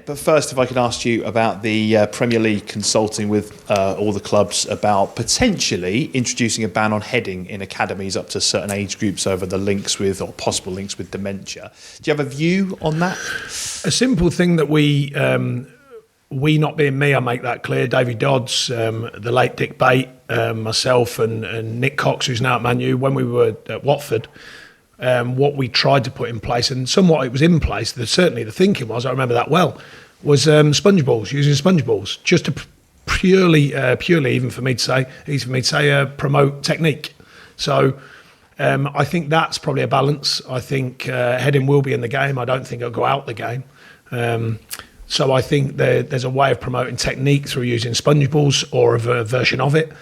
But first, if I could ask you about the Premier League consulting with all the clubs about potentially introducing a ban on heading in academies up to certain age groups over the links with, or possible links with, dementia. Do you have a view on that? A simple thing that we not being me, I make that clear. Davy Dodds, the late Dick Bate, myself and Nick Cox, who's now at Man U, when we were at Watford, what we tried to put in place, and somewhat it was in place, certainly the thinking was, I remember that well, was sponge balls, using sponge balls, just to purely, even for me to say, promote technique. So I think that's probably a balance. I think heading will be in the game. I don't think it'll go out the game. So I think there's a way of promoting technique through using sponge balls or a version of it.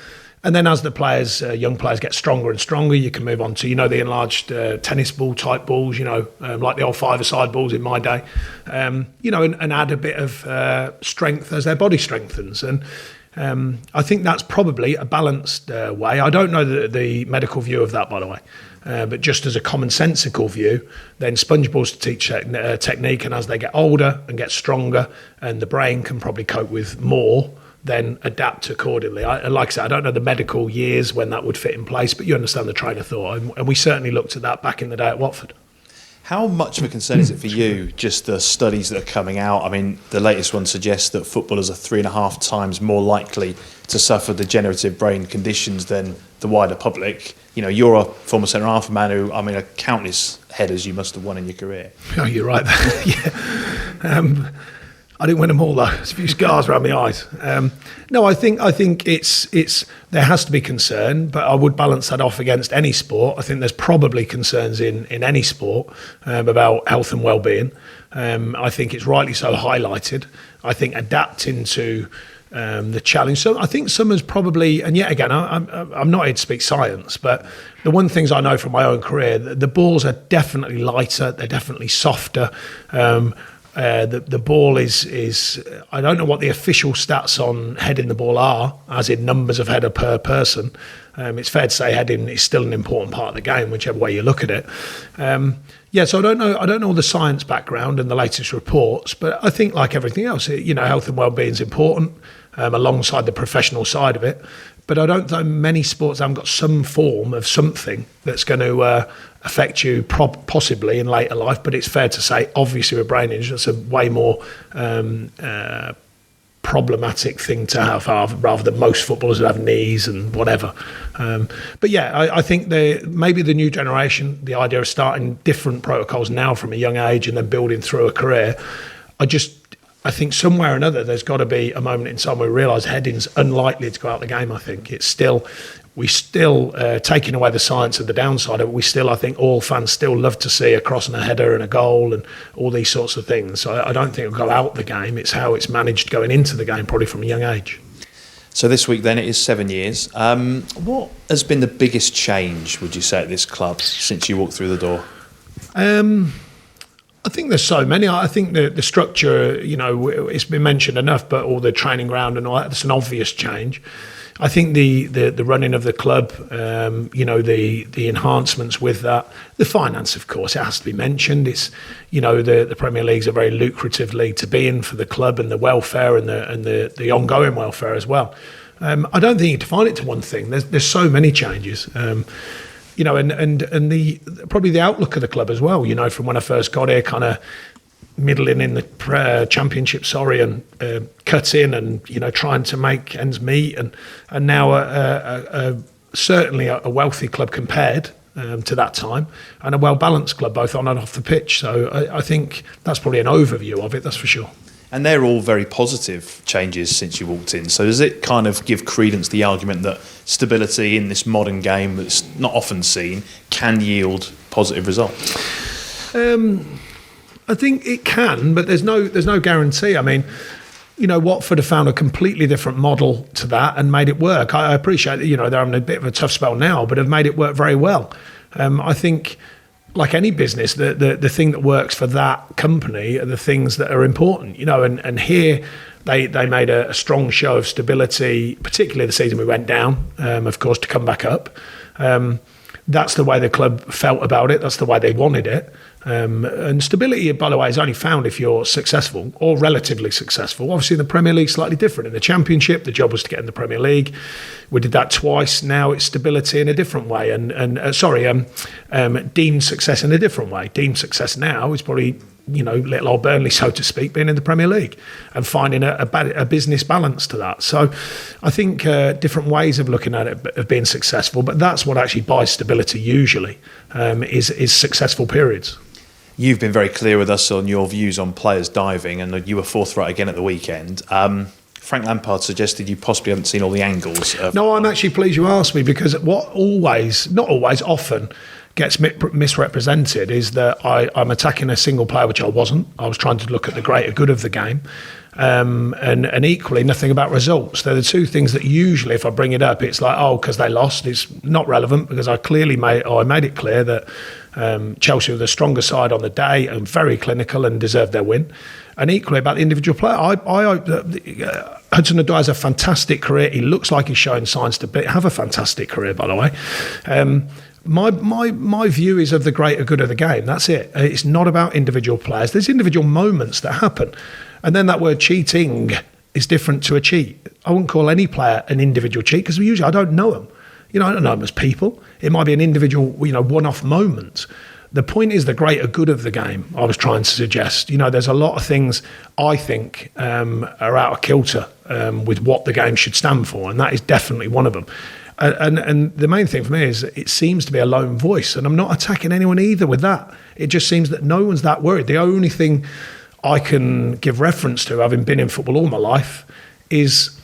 And then as the players, young players get stronger and stronger, you can move on to, the enlarged tennis ball type balls, like the old five-a-side balls in my day, and add a bit of strength as their body strengthens. And I think that's probably a balanced way. I don't know the medical view of that, by the way. But just as a commonsensical view, then sponge balls to teach technique, and as they get older and get stronger and the brain can probably cope with more, then adapt accordingly. Like I said, I don't know the medical years when that would fit in place, but you understand the train of thought. And we certainly looked at that back in the day at Watford. How much of a concern is it for you, just the studies that are coming out? I mean, the latest one suggests that footballers are 3.5 times more likely to suffer degenerative brain conditions than the wider public. You're a former centre-half man who, countless headers you must have won in your career. Oh, you're right. Yeah. I didn't win them all though. There's a few scars around my eyes. No, I think it's there has to be concern, but I would balance that off against any sport. I think there's probably concerns in any sport about health and well-being. I think it's rightly so highlighted. I think adapting to the challenge. So I think Summers probably, and yet again, I'm not here to speak science, but the one things I know from my own career, the balls are definitely lighter. They're definitely softer. The ball is I don't know what the official stats on heading the ball are, as in numbers of header per person. It's fair to say heading is still an important part of the game, whichever way you look at it. So I don't know the science background and the latest reports, but I think like everything else, health and well-being is important alongside the professional side of it. But I don't think many sports haven't got some form of something that's going to affect you possibly in later life. But it's fair to say, obviously, with brain injury, that's a way more problematic thing to have rather than most footballers that have knees and whatever. I think maybe the new generation, the idea of starting different protocols now from a young age and then building through a career, I think somewhere or another there's got to be a moment in time where we realise heading's unlikely to go out the game. I think we still taking away the science of the downside of it, I think all fans still love to see a cross and a header and a goal and all these sorts of things. So I don't think it'll go out the game. It's how it's managed going into the game, probably from a young age. So this week then it is 7 years. What has been the biggest change, would you say, at this club since you walked through the door? I think there's so many. I think the structure, it's been mentioned enough, but all the training ground and all that, that's an obvious change. I think the running of the club, the enhancements with that, the finance, of course, it has to be mentioned. It's, the Premier League's a very lucrative league to be in for the club and the welfare and the ongoing welfare as well. I don't think you define it to one thing. There's so many changes. And probably the outlook of the club as well. From when I first got here, kind of middling in the championship, and cut in and trying to make ends meet, and now certainly a wealthy club compared to that time, and a well balanced club both on and off the pitch. So I think that's probably an overview of it. That's for sure. And they're all very positive changes since you walked in. So does it kind of give credence to the argument that stability in this modern game that's not often seen can yield positive results? I think it can, but there's no guarantee. I mean, Watford have found a completely different model to that and made it work. I appreciate that, they're having a bit of a tough spell now, but have made it work very well. I think, like any business, the thing that works for that company are the things that are important, and here they made a strong show of stability, particularly the season we went down, of course, to come back up. That's the way the club felt about it. That's the way they wanted it. And stability, by the way, is only found if you're successful or relatively successful. Obviously, in the Premier League, slightly different. In the Championship, the job was to get in the Premier League. We did that twice. Now it's stability in a different way. Deemed success in a different way. Deemed success now is probably, little old Burnley, so to speak, being in the Premier League and finding a business balance to that. So I think different ways of looking at it of being successful, but that's what actually buys stability usually, is successful periods. You've been very clear with us on your views on players diving, and you were forthright again at the weekend. Frank Lampard suggested you possibly haven't seen all the angles. No, I'm actually pleased you asked me, because what often gets misrepresented is that I'm attacking a single player, which I wasn't. I was trying to look at the greater good of the game. And equally, nothing about results. They're the two things that usually, if I bring it up, it's like, because they lost. It's not relevant, because I made it clear that Chelsea were the stronger side on the day and very clinical and deserved their win. And equally about the individual player, I hope that Hudson-Odoi has a fantastic career. He looks like he's showing signs to have a fantastic career, by the way. My view is of the greater good of the game. That's it. It's not about individual players. There's individual moments that happen. And then that word cheating is different to a cheat. I wouldn't call any player an individual cheat, because usually I don't know them. I don't know them as people. It might be an individual, one-off moment. The point is the greater good of the game, I was trying to suggest. There's a lot of things I think are out of kilter with what the game should stand for, and that is definitely one of them. And the main thing for me is it seems to be a lone voice, and I'm not attacking anyone either with that. It just seems that no one's that worried. The only thing I can give reference to, having been in football all my life, is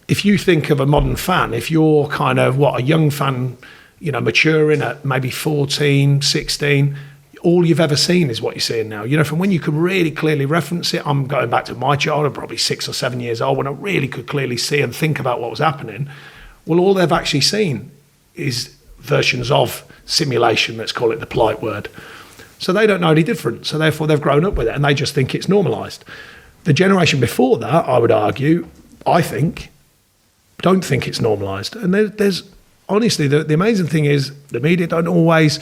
if you think of a modern fan, if you're kind of a young fan, maturing at maybe 14, 16, all you've ever seen is what you're seeing now. From when you could really clearly reference it. I'm going back to my childhood, probably 6 or 7 years old, when I really could clearly see and think about what was happening. Well, all they've actually seen is versions of simulation, let's call it the polite word. So they don't know any different. So therefore they've grown up with it and they just think it's normalised. The generation before that, I would argue, don't think it's normalised. And there's honestly, the amazing thing is the media don't always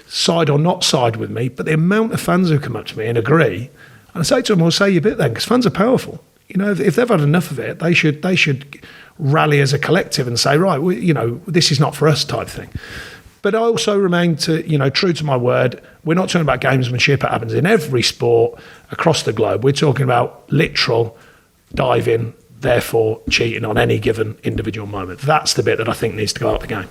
side or not side with me, but the amount of fans who come up to me and agree, and I say to them, well, say your bit then, because fans are powerful. If they've had enough of it, they should rally as a collective and say, right, this is not for us type thing. But I also remain true to my word. We're not talking about gamesmanship. It happens in every sport across the globe. We're talking about literal diving, therefore cheating on any given individual moment. That's the bit that I think needs to go out the game.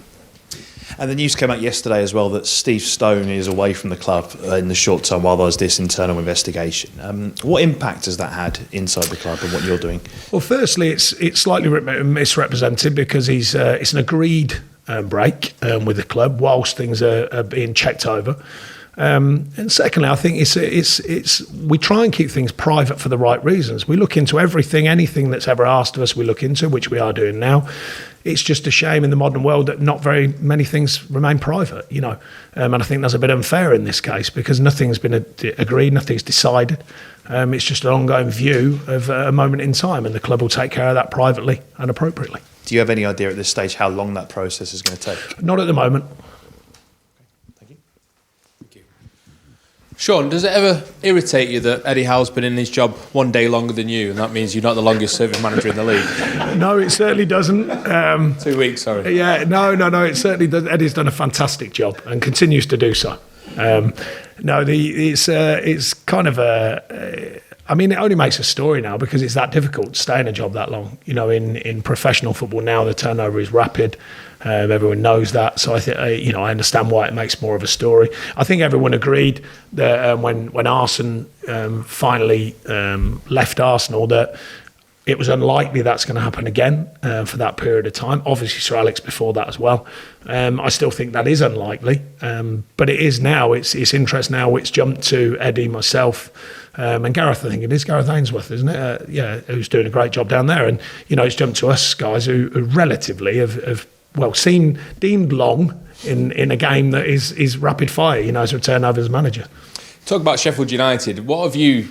And the news came out yesterday as well that Steve Stone is away from the club in the short term while there's this internal investigation. What impact has that had inside the club and what you're doing? Well, firstly, it's slightly misrepresented because it's an agreed break with the club whilst things are being checked over. And secondly, I think it's we try and keep things private for the right reasons. We look into anything that's ever asked of us, we look into, which we are doing now. It's just a shame in the modern world that not very many things remain private, and I think that's a bit unfair in this case because nothing's been agreed, nothing's decided. It's just an ongoing view of a moment in time, and the club will take care of that privately and appropriately. Do you have any idea at this stage how long that process is going to take? Not at the moment. Sean, does it ever irritate you that Eddie Howe's been in his job one day longer than you, and that means you're not the longest serving manager in the league? No, it certainly doesn't. 2 weeks, sorry. Yeah, no, it certainly does. Eddie's done a fantastic job and continues to do so. It's kind of a... it only makes a story now because it's that difficult to stay in a job that long. In professional football now, the turnover is rapid. Everyone knows that, so I think I understand why it makes more of a story. I think everyone agreed that when Arsene finally left Arsenal, that it was unlikely that's going to happen again for that period of time. Obviously, Sir Alex before that as well. I still think that is unlikely, but it is now. It's interest now. It's jumped to Eddie, myself. And Gareth, I think it is Gareth Ainsworth, isn't it? Who's doing a great job down there. And, it's jumped to us guys who relatively have seen deemed long in a game that is rapid fire, as a turnover as manager. Talk about Sheffield United. What have you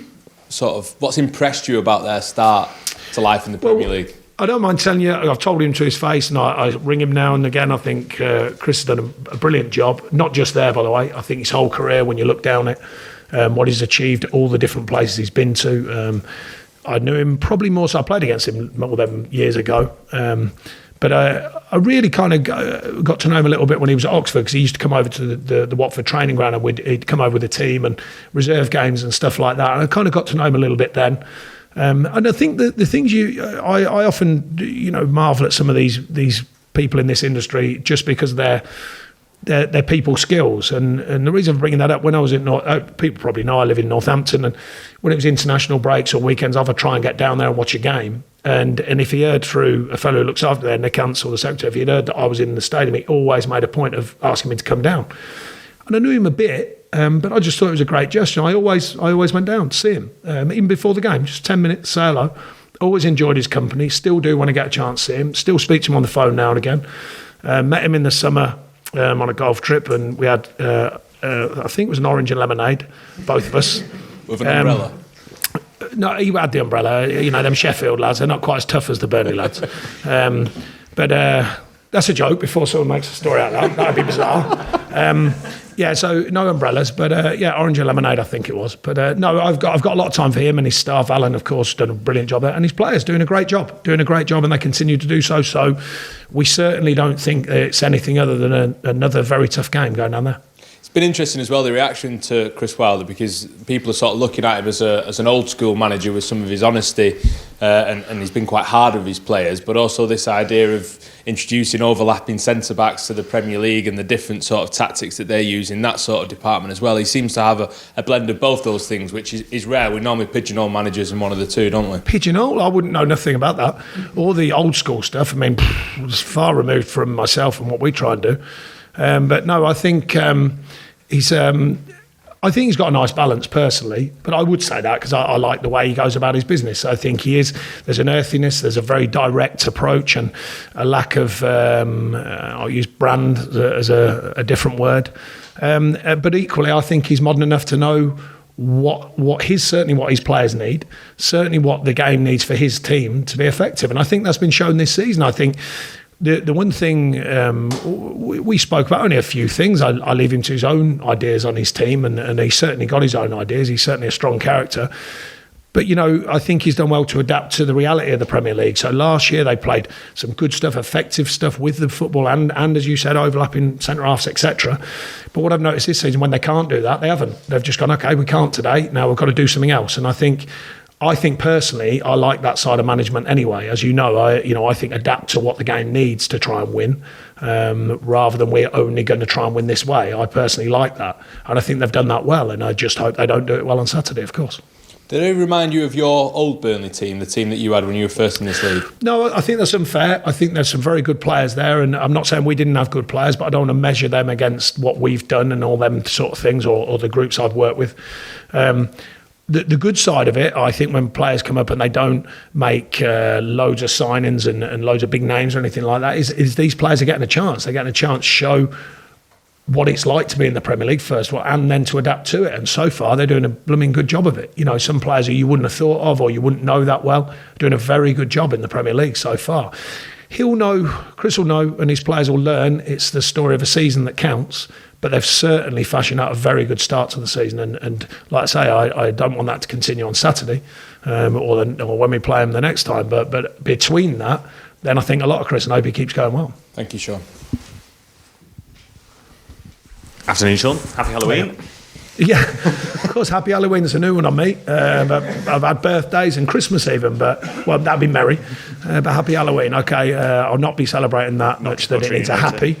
what's impressed you about their start to life in the Premier League? I don't mind telling you, I've told him to his face, and I ring him now and again. I think Chris has done a brilliant job, not just there, by the way. I think his whole career, when you look down it, what he's achieved, all the different places he's been to. I knew him probably more, so I played against him more than years ago. But I really kind of got to know him a little bit when he was at Oxford, because he used to come over to the Watford training ground, and he'd come over with the team and reserve games and stuff like that. And I kind of got to know him a little bit then. And I think that the things I often marvel at some of these people in this industry just because of their people skills, and the reason for bringing that up, when I was in people probably know I live in Northampton, and when it was international breaks or weekends, I'd try and get down there and watch a game. And if he heard through a fellow who looks after there, Nick Ants or the secretary, if he heard that I was in the stadium, he always made a point of asking me to come down. And I knew him a bit, but I just thought it was a great gesture. I always went down to see him, even before the game, just 10 minutes, say hello. Always enjoyed his company, still do when I get a chance to see him, still speak to him on the phone now and again. Met him in the summer on a golf trip, and we had, I think it was an orange and lemonade, both of us. With an umbrella? No, he had the umbrella. Them Sheffield lads, they're not quite as tough as the Burnley lads. But that's a joke before someone makes a story out of that. That'd be bizarre. So no umbrellas, but orange and lemonade, I think it was. But no, I've got a lot of time for him and his staff. Alan, of course, done a brilliant job there, and his players doing a great job, and they continue to do so. So we certainly don't think that it's anything other than another very tough game going down there. It's been interesting as well, the reaction to Chris Wilder, because people are sort of looking at him as an old school manager with some of his honesty, and he's been quite hard with his players, but also this idea of introducing overlapping centre-backs to the Premier League and the different sort of tactics that they use in that sort of department as well. He seems to have a blend of both those things, which is rare. We normally pigeonhole managers in one of the two, don't we? Pigeonhole? I wouldn't know nothing about that. All the old school stuff, was far removed from myself and what we try and do. But no, I think he's got a nice balance personally, but I would say that because I like the way he goes about his business. I think there's an earthiness, there's a very direct approach, and a lack of, I'll use brand as a different word. But equally, I think he's modern enough to know certainly what his players need, certainly what the game needs for his team to be effective. And I think that's been shown this season. I think the one thing we spoke about, only a few things. I leave him to his own ideas on his team, and he's certainly got his own ideas. He's certainly a strong character. But, I think he's done well to adapt to the reality of the Premier League. So last year they played some good stuff, effective stuff with the football and as you said, overlapping centre-halves, etc. But what I've noticed this season, when they can't do that, they haven't. They've just gone, OK, we can't today. Now we've got to do something else. And I think personally, I like that side of management anyway. As you know, I think adapt to what the game needs to try and win, rather than we're only going to try and win this way. I personally like that, and I think they've done that well. And I just hope they don't do it well on Saturday, of course. Do they remind you of your old Burnley team, the team that you had when you were first in this league? No, I think that's unfair. I think there's some very good players there, and I'm not saying we didn't have good players, but I don't want to measure them against what we've done and all them sort of things, or the groups I've worked with. The good side of it, I think, when players come up and they don't make loads of signings and loads of big names or anything like that, is these players are getting a chance. They're getting a chance to show what it's like to be in the Premier League first of all, and then to adapt to it. And so far, they're doing a blooming good job of it. Some players who you wouldn't have thought of or you wouldn't know that well, doing a very good job in the Premier League so far. He'll know, Chris will know, and his players will learn it's the story of a season that counts. But they've certainly fashioned out a very good start to the season. And like I say, I don't want that to continue on Saturday or when we play them the next time. But between that, then I think a lot of Chris and Obi keeps going well. Thank you, Sean. Afternoon, Sean. Happy Halloween. Yeah, of course, Happy Halloween is a new one on me. I've had birthdays and Christmas even, but that'd be merry. But Happy Halloween, okay. I'll not be celebrating that much that it needs a happy.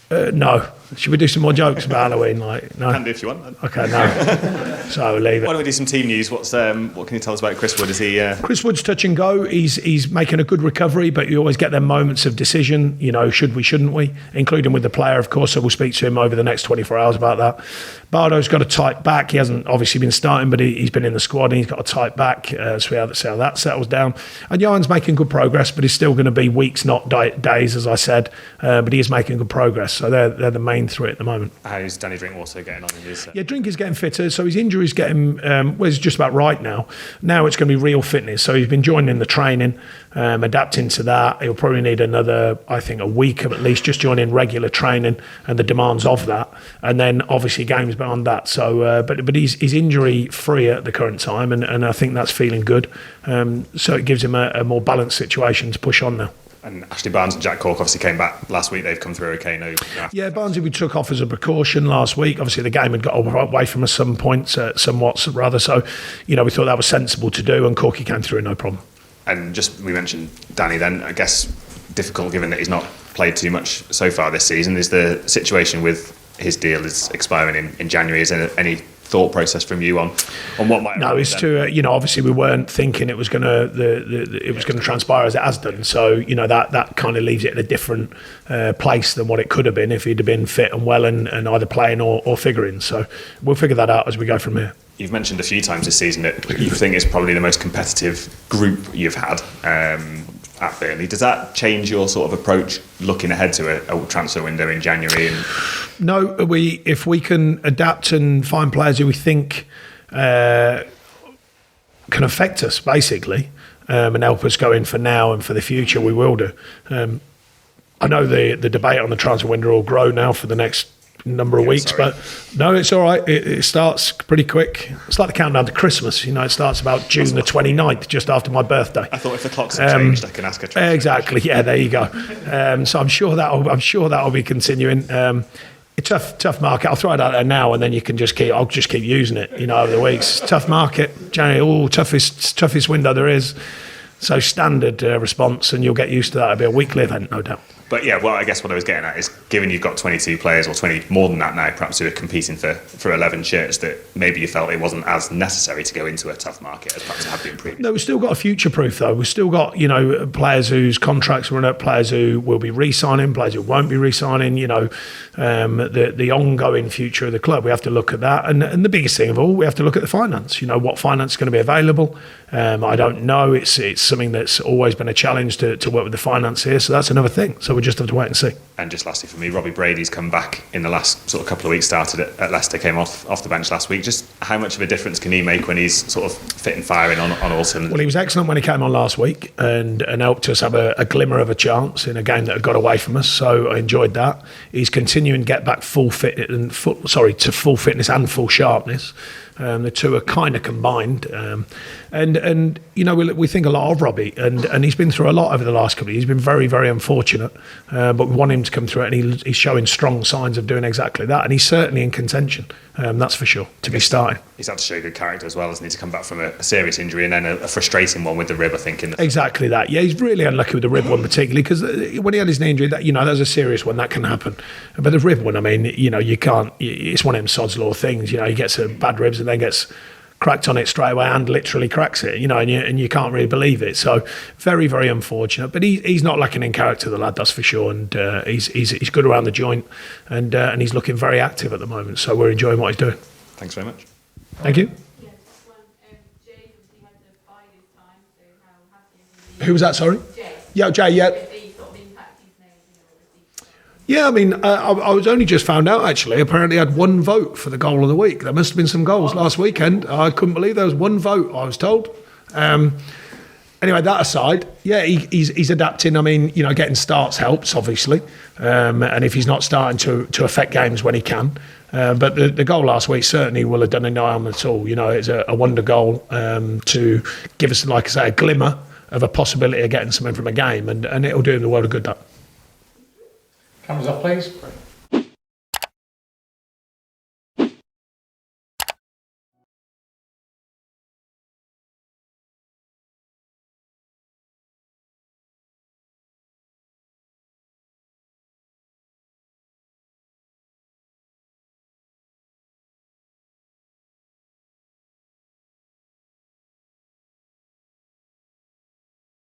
No. Should we do some more jokes about Halloween? No. Can do if you want. Okay, no. So leave it. Why don't we do some team news? What can you tell us about Chris Wood? Is he? Chris Wood's touch and go. He's making a good recovery, but you always get them moments of decision. Should we, shouldn't we? Including with the player, of course. So we'll speak to him over the next 24 hours about that. Bardo's got a tight back. He hasn't obviously been starting, but he's been in the squad and he's got a tight back. So we have to see how that settles down. And Johan's making good progress, but he's still going to be weeks, not days, as I said. But he is making good progress. So they're the main playing through it at the moment. How's Danny Drinkwater getting on in his? Yeah, Drink is getting fitter, so his injury's getting, he's just about right now. Now it's going to be real fitness, so he's been joining the training, adapting to that. He'll probably need another, I think, a week of at least just joining regular training and the demands of that, and then obviously games beyond that. So, but he's injury free at the current time, and I think that's feeling good. So it gives him a more balanced situation to push on now. And Ashley Barnes and Jack Cork obviously came back last week. They've come through okay. Yeah, Barnsley we took off as a precaution last week. Obviously, the game had got away from us some points, somewhat rather. So, we thought that was sensible to do, and Corky came through no problem. And just we mentioned Danny. Then I guess difficult given that he's not played too much so far this season. Is the situation with his deal is expiring in January? Is there any thought process from you on what might? No, it's to obviously we weren't thinking it was going to transpire as it has done. So that kind of leaves it in a different place than what it could have been if he'd have been fit and well and either playing or figuring. So we'll figure that out as we go from here. You've mentioned a few times this season that you think it's probably the most competitive group you've had at Burnley. Does that change your sort of approach looking ahead to a transfer window in January? No, if we can adapt and find players who we think can affect us, basically, and help us go in for now and for the future, we will do. I know the debate on the transfer window will grow now for the next number of weeks, but no, it's all right. It starts pretty quick. It's like the countdown to Christmas. It starts about June the 29th, just after my birthday. I thought if the clocks have changed, I can ask a transfer. Exactly. Yeah, there you go. So I'm sure that'll be continuing. It's a tough market. I'll throw it out there now, and then I'll just keep using it. Over the weeks. Tough market. January, toughest window there is. So standard response, and you'll get used to that. It'll be a weekly event, no doubt. But yeah, well, I guess what I was getting at is, given you've got 22 players, or 20 more than that now, perhaps who are competing for 11 shirts, that maybe you felt it wasn't as necessary to go into a tough market as perhaps it had been previously. No, we've still got a future proof though. We've still got players whose contracts run up, players who will be re-signing, players who won't be re-signing. The ongoing future of the club. We have to look at that, and the biggest thing of all, we have to look at the finance. What finance is going to be available. I don't know. It's something that's always been a challenge to work with the finance here. So that's another thing. So we just have to wait and see. And just lastly for me, Robbie Brady's come back in the last sort of couple of weeks, started at Leicester, came off the bench last week. Just how much of a difference can he make when he's sort of fit and firing on all cylinders? Well, he was excellent when he came on last week and helped us have a glimmer of a chance in a game that had got away from us. So I enjoyed that. He's continuing to get back to full fitness and full sharpness. The two are kind of combined, and we think a lot of Robbie, and he's been through a lot over the last couple of years. He's been very, very unfortunate, but we want him to come through it, and he's showing strong signs of doing exactly that, and he's certainly in contention, that's for sure, to be starting. He's had to show good character as well, hasn't he, to come back from a serious injury and then a frustrating one with the rib, I think. Exactly that. Yeah, he's really unlucky with the rib one particularly, because when he had his knee injury, that was a serious one, that can happen. But the rib one, I mean, you can't. It's one of them sod's law things. He gets a bad ribs and then gets cracked on it straight away and literally cracks it. And you can't really believe it. So very, very unfortunate. But he's not lacking in character, the lad, that's for sure. And he's good around the joint, and he's looking very active at the moment. So we're enjoying what he's doing. Thanks very much. Thank you. Who was that, sorry? Jay. Yeah, Jay, yeah. Yeah, I mean, I was only just found out, actually. Apparently, I had one vote for the goal of the week. There must have been some goals last weekend. I couldn't believe there was one vote, I was told. Anyway, that aside, yeah, he's adapting. I mean, getting starts helps, obviously. And if he's not starting to affect games when he can. But the goal last week certainly will have done no harm at all. It's a wonder goal to give us, like I say, a glimmer of a possibility of getting something from a game. And it'll do him the world of good, that. Cameras off, please.